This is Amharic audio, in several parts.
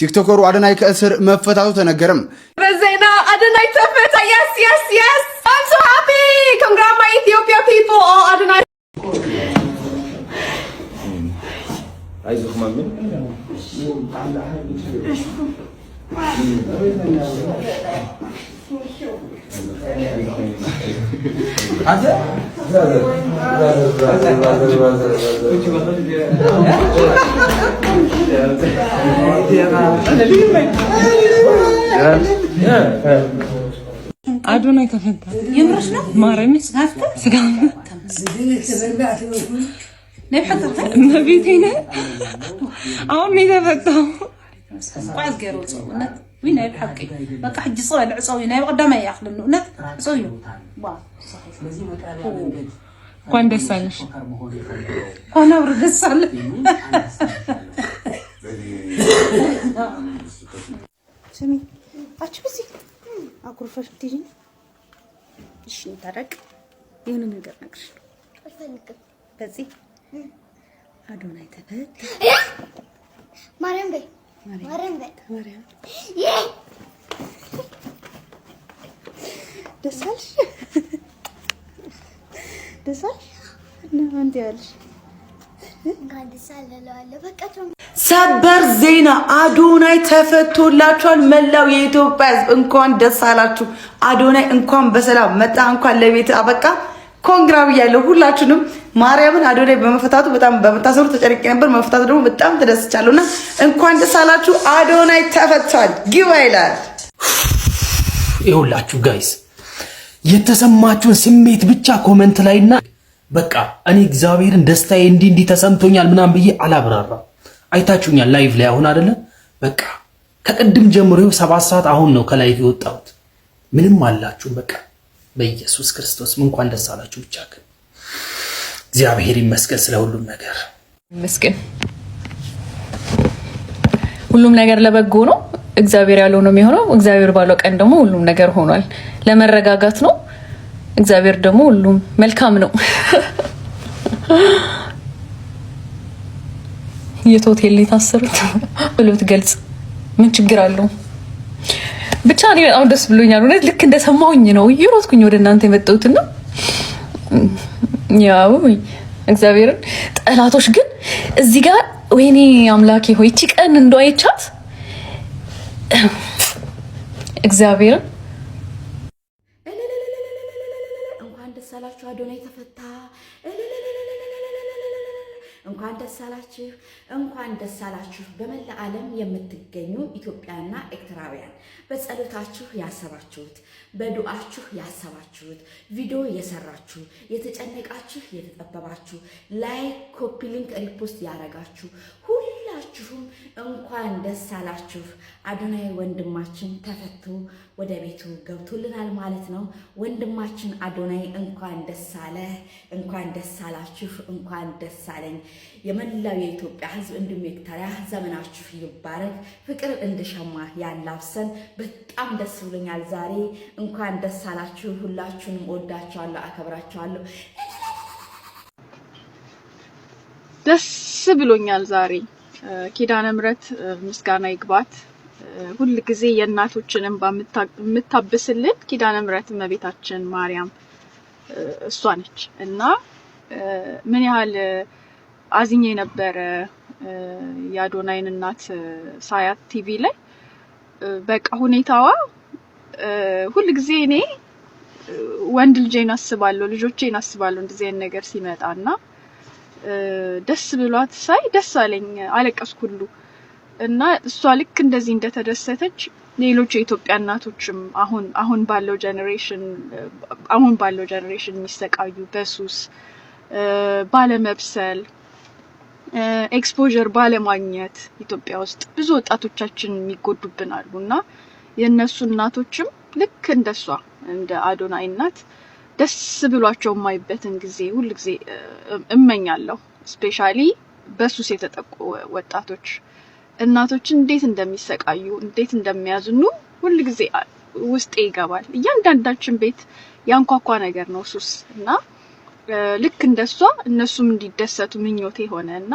ቲክቶከሩ አዶናይ ከእስር መፈታቱ ተነገረም። በዜና አዶናይ ተፈታ። yes I'm so happy. Congrats my Ethiopia people. All Adonai. አይዞህ ማምን አዶናይ ተፈታ። የምርሽ ነው ማረም ስጋ ነቢቴነ አሁን የተፈታው ቋዝ ገይሩ ጽውነት وين هي بحقي بقى حج صوي العصوي هنا قدامي ياخذ النت عصوي با እንኳን ደስ አለሽ انا ورد ደስ አለ سمي አቺ በዚ አኩርፈሽ ትይጂ እሺ ታረቅ የሆነ ነገር ነግርሽ በዚህ አዶናይ ተፈታ ማርያም በይ ደስ አለሽ ነው አንተ ያለሽ ሰበር ዜና አዶናይ ተፈቶላችኋል። መላው የኢትዮጵያ ሕዝብ እንኳን ደስ አላችሁ። አዶናይ እንኳን በሰላም መጣ፣ እንኳን ለቤት አበቃ። ኮንግራ ብያለሁ ሁላችሁንም። ማርያምን አዶናይ በመፈታቱ በጣም በመታሰሩ ተጨንቄ ነበር። መፈታቱ ደግሞ በጣም ተደስቻለሁና እንኳን ደስ አላችሁ። አዶናይ ተፈቷል። ግባ ይላል። ይኸውላችሁ ጋይስ የተሰማችሁን ስሜት ብቻ ኮሜንት ላይና በቃ እኔ እግዚአብሔርን ደስታዬ እንዲህ ተሰምቶኛል ምናምን ብዬ አላብራራ። አይታችሁኛል ላይቭ ላይ አሁን አይደለ በቃ ከቅድም ጀምሮ 7 ሰዓት አሁን ነው ከላይቭ የወጣሁት። ምንም አላችሁ በቃ በኢየሱስ ክርስቶስ እንኳን ደስ አላችሁ። ብቻ ግን እግዚአብሔር ይመስገን ስለ ሁሉም ነገር ይመስገን። ሁሉም ነገር ለበጎ ነው። እግዚአብሔር ያለው ነው የሚሆነው። እግዚአብሔር ባለው ቀን ደግሞ ሁሉም ነገር ሆኗል። ለመረጋጋት ነው። እግዚአብሔር ደግሞ ሁሉም መልካም ነው። የሆቴል ሊታሰሩት ብሎት ገልጽ ምን ችግር አለው? ብቻ እኔ በጣም ደስ ብሎኛል። እውነት ልክ እንደሰማሁኝ ነው ይሮጥኩኝ ወደ እናንተ የመጣሁትና ያው እግዚአብሔርን ጠላቶች ግን እዚህ ጋር ወይኔ አምላኬ ሆይ እቺ ቀን እንደው አይቻት እግዚአብሔርን እንኳን ደስ አላችሁ አዶናይ ተፈታ። እንኳን ደስ አላችሁ በመላ ዓለም የምትገኙ ኢትዮጵያና ኤርትራውያን በጸሎታችሁ ያሰባችሁት በዱዓችሁ ያሰባችሁት ቪዲዮ የሰራችሁ የተጨነቃችሁ የተጠበባችሁ ላይክ ኮፒ ሊንክ ሪፖስት ያረጋችሁ ሁላችሁም እንኳን ደስ አላችሁ። አዶናይ ወንድማችን ተፈቶ ወደ ቤቱ ገብቶልናል ማለት ነው። ወንድማችን አዶናይ እንኳን ደስ አለ፣ እንኳን ደስ አላችሁ፣ እንኳን ደስ አለኝ። የመላው የኢትዮጵያ ሕዝብ እንዲሁም ኤርትራ ዘመናችሁ ይባረክ፣ ፍቅር እንደሸማ ያላብሰን። በጣም ደስ ብሎኛል ዛሬ። እንኳን ደስ አላችሁ። ሁላችሁንም ወዳችኋለሁ፣ አከብራችኋለሁ። ደስ ብሎኛል ዛሬ። ኪዳነ ምሕረት ምስጋና ይግባት። ሁሉ ጊዜ የእናቶችን እንባ የምታብስልን ኪዳነ ምሕረት እመቤታችን ማርያም እሷ ነች እና ምን ያህል አዝኜ ነበረ የአዶናይን እናት ሳያት ቲቪ ላይ በቃ ሁኔታዋ ሁሉ ጊዜ እኔ ወንድ ልጄን አስባለሁ፣ ልጆቼን አስባለሁ እንደዚህ አይነት ነገር ሲመጣና ደስ ብሏት ሳይ ደስ አለኝ፣ አለቀስኩ ሁሉ እና እሷ ልክ እንደዚህ እንደተደሰተች ሌሎች የኢትዮጵያ እናቶችም አሁን ባለው ጀነሬሽን የሚሰቃዩ በሱስ ባለመብሰል ኤክስፖዠር ባለማግኘት ኢትዮጵያ ውስጥ ብዙ ወጣቶቻችን የሚጎዱብን አሉና የነሱ እናቶችም ልክ እንደሷ እንደ አዶናይ እናት ደስ ብሏቸው የማይበትን ጊዜ ሁሉ ጊዜ እመኛለሁ። ስፔሻሊ በሱስ የተጠቁ ወጣቶች እናቶችን እንዴት እንደሚሰቃዩ እንዴት እንደሚያዝኑ ሁሉ ጊዜ ውስጤ ይገባል። እያንዳንዳችን ቤት ያንኳኳ ነገር ነው ሱስ እና ልክ እንደሷ እነሱም እንዲደሰቱ ምኞቴ ሆነና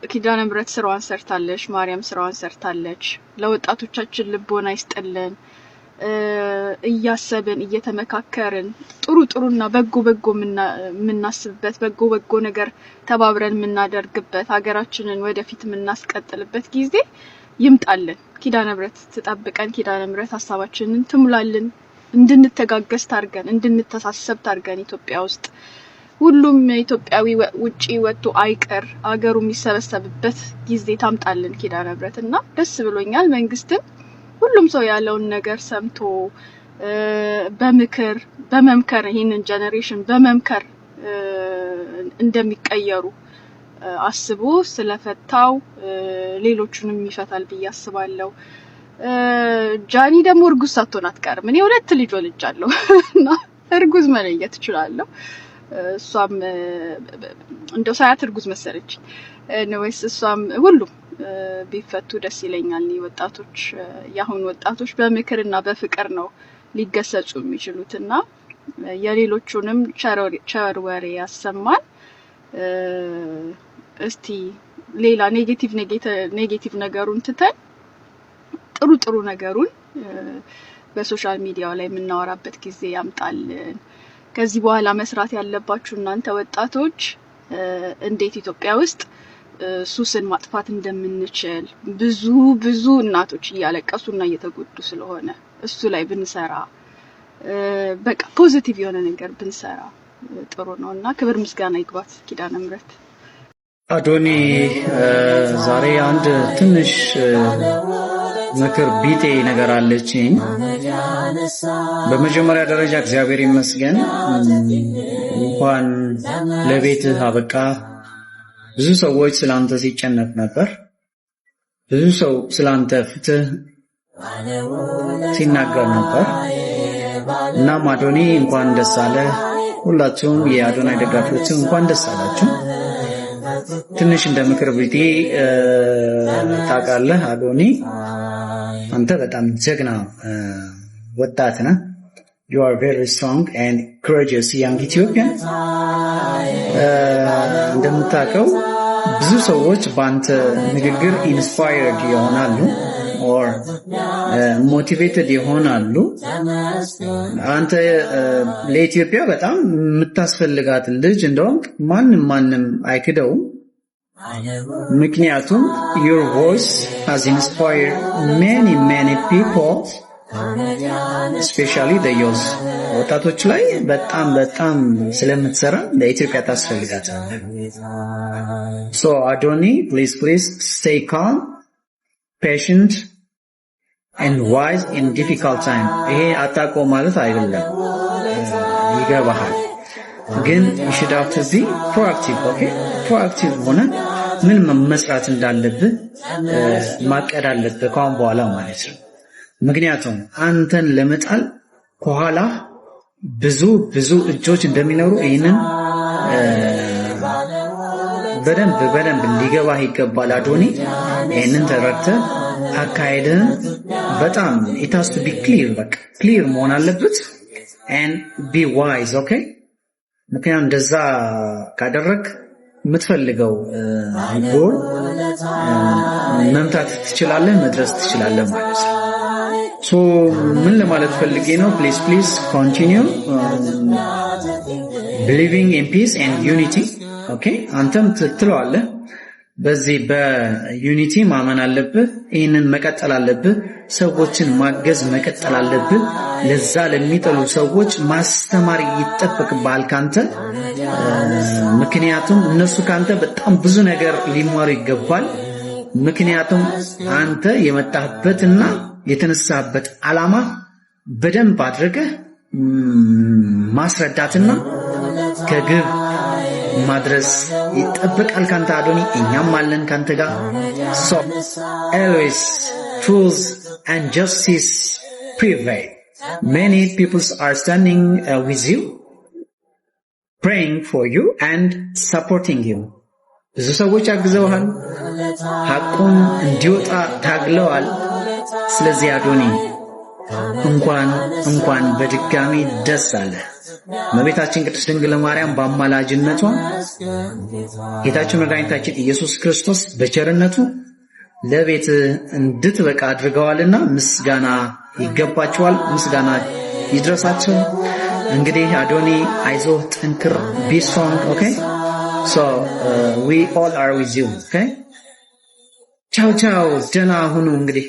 ኪዳነ ምሕረት ስራዋን ሰርታለች፣ ማርያም ስራዋን ሰርታለች። ለወጣቶቻችን ልቦና ይስጥልን። እያሰብን እየተመካከርን ጥሩና በጎ የምናስብበት በጎ ነገር ተባብረን የምናደርግበት ሀገራችንን ወደፊት የምናስቀጥልበት ጊዜ ይምጣልን። ኪዳነ ምሕረት ትጠብቀን። ኪዳነ ምሕረት ሀሳባችንን ትሙላልን። እንድንተጋገዝ ታርገን፣ እንድንተሳሰብ ታርገን። ኢትዮጵያ ውስጥ ሁሉም ኢትዮጵያዊ ውጪ ወጥቶ አይቀር አገሩ የሚሰበሰብበት ጊዜ ታምጣልን ኪዳነ ምሕረት እና ደስ ብሎኛል። መንግስትም ሁሉም ሰው ያለውን ነገር ሰምቶ በመምከር ይሄንን ጄኔሬሽን በመምከር እንደሚቀየሩ አስቦ ስለፈታው ሌሎቹንም ይፈታል ብዬ አስባለሁ። ጃኒ ደግሞ እርጉዝ ሳትሆን አትቀርም። እኔ 2 ልጅ ወልጃለሁ እና እርጉዝ መለየት እችላለሁ። እሷም እንደው ሳያት እርጉዝ መሰለች ነውስ እሷም ሁሉም ቢፈቱ ደስ ይለኛል። ወጣቶች ያሁን ወጣቶች በምክርና በፍቅር ነው ሊገሰጹ የሚችሉትና የሌሎቹንም ቸር ወሬ ያሰማል። እስቲ ሌላ ኔጌቲቭ ነገሩን ትተን ጥሩ ነገሩን በሶሻል ሚዲያው ላይ የምናወራበት ጊዜ ያምጣልን። ከዚህ በኋላ መስራት ያለባችሁ እናንተ ወጣቶች እንዴት ኢትዮጵያ ውስጥ ሱስን ማጥፋት እንደምንችል ብዙ እናቶች እያለቀሱና እየተጎዱ ስለሆነ እሱ ላይ ብንሰራ በቃ ፖዚቲቭ የሆነ ነገር ብንሰራ ጥሩ ነውና ክብር ምስጋና ይግባት ኪዳነ ምሕረት። አዶኒ ዛሬ አንድ ትንሽ ምክር ቢጤ ነገር አለችኝ። በመጀመሪያ ደረጃ እግዚአብሔር ይመስገን እንኳን ለቤትህ አበቃ። ብዙ ሰዎች ስላንተ ሲጨነቅ ነበር። ብዙ ሰው ስላንተ ፍትህ ሲናገር ነበር። እናም አዶኒ እንኳን ደስ አለ። ሁላችሁም የአዶናይ ደጋፊዎች እንኳን ደስ አላችሁ። ትንሽ እንደ ምክር ቤቴ ታውቃለህ አዶኒ አንተ በጣም ጀግና ወጣት ነህ። You are very strong and courageous young Ethiopian. እንደምታውቀው ብዙ ሰዎች በአንተ ንግግር ኢንስፓየርድ ይሆናሉ or motivated ይሆናሉ። አንተ ለኢትዮጵያ በጣም የምታስፈልጋት ልጅ እንደውም ማንም አይክደውም። ምክንያቱም your voice has inspired many people, especially the youth. ወጣቶች ላይ በጣም ስለምትሰራ ለኢትዮጵያ ታስፈልጋታለህ። So Adoni, please stay calm, patient and wise in difficult time. ይሄ አታቆ ማለት አይደለም፣ ይገባሃል። ግን you should have to be proactive, okay? proactive ሆነ ምን መስራት እንዳለብህ ማቀድ አለብህ ከአሁን በኋላ ማለት ነው። ምክንያቱም አንተን ለመጣል ከኋላ ብዙ እጆች እንደሚኖሩ ይህንን በደንብ ሊገባህ ይገባል አዶኒ። ይህንን ተረድተህ አካሄድህን በጣም it has to be clear መሆን አለበት and be wise, okay? ምክንያቱም እንደዛ ካደረግ የምትፈልገው ጎል መምታት ትችላለህ፣ መድረስ ትችላለህ ማለት ነው። ሶ ምን ለማለት ፈልጌ ነው? please continue believing in peace and unity, okay? አንተም ትለዋለህ በዚህ በዩኒቲ ማመን አለብህ። ይህንን መቀጠል አለብህ። ሰዎችን ማገዝ መቀጠል አለብህ። ለዛ ለሚጠሉ ሰዎች ማስተማር ይጠበቅብሃል ካንተ። ምክንያቱም እነሱ ካንተ በጣም ብዙ ነገር ሊማሩ ይገባል። ምክንያቱም አንተ የመጣህበትና የተነሳህበት ዓላማ በደንብ አድርገህ ማስረዳትና ከግብ ማድረስ ይጠበቃል ካንተ አዶኒ። እኛም አለን ካንተ ጋር። so always truth and justice prevail. Many people are standing with you, praying for you and supporting you. ብዙ ሰዎች አግዘውሃል፣ ሐቁን እንዲወጣ ታግለዋል። ስለዚህ አዶኒ እንኳን በድጋሚ ደስ አለ። እመቤታችን ቅድስት ድንግል ማርያም በአማላጅነቷ ጌታችን መድኃኒታችን ኢየሱስ ክርስቶስ በቸርነቱ ለቤት እንድትበቃ አድርገዋልና ምስጋና ይገባቸዋል። ምስጋና ይድረሳቸው። እንግዲህ አዶኒ አይዞህ ጠንክር be strong okay so we all are with you okay ቻው ቻው ደህና ሁኑ እንግዲህ